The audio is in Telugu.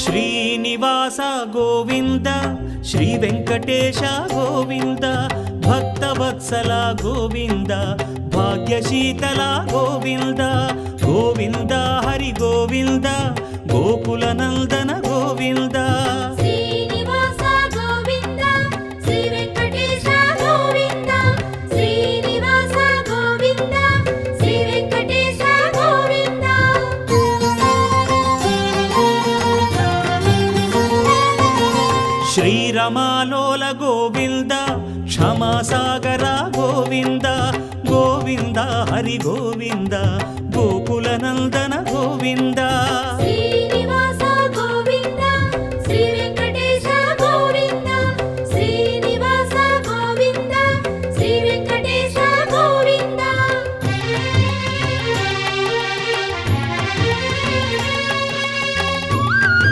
శ్రీనివాస గోవింద శ్రీ వెంకటేశ గోవింద భక్తవత్సల గోవింద భాగ్యశీతల గోవింద గోవింద హరి గోవింద గోకుల నందన గోవింద శ్రీనివాస గోవింద శ్రీ వెంకటేశ గోవింద శ్రీనివాస గోవింద శ్రీ వెంకటేశ గోవింద శ్రీరమాలోల గోవింద క్షమాసాగర గోవింద గోవింద హరి గోవింద గోకుల నందన గోవింద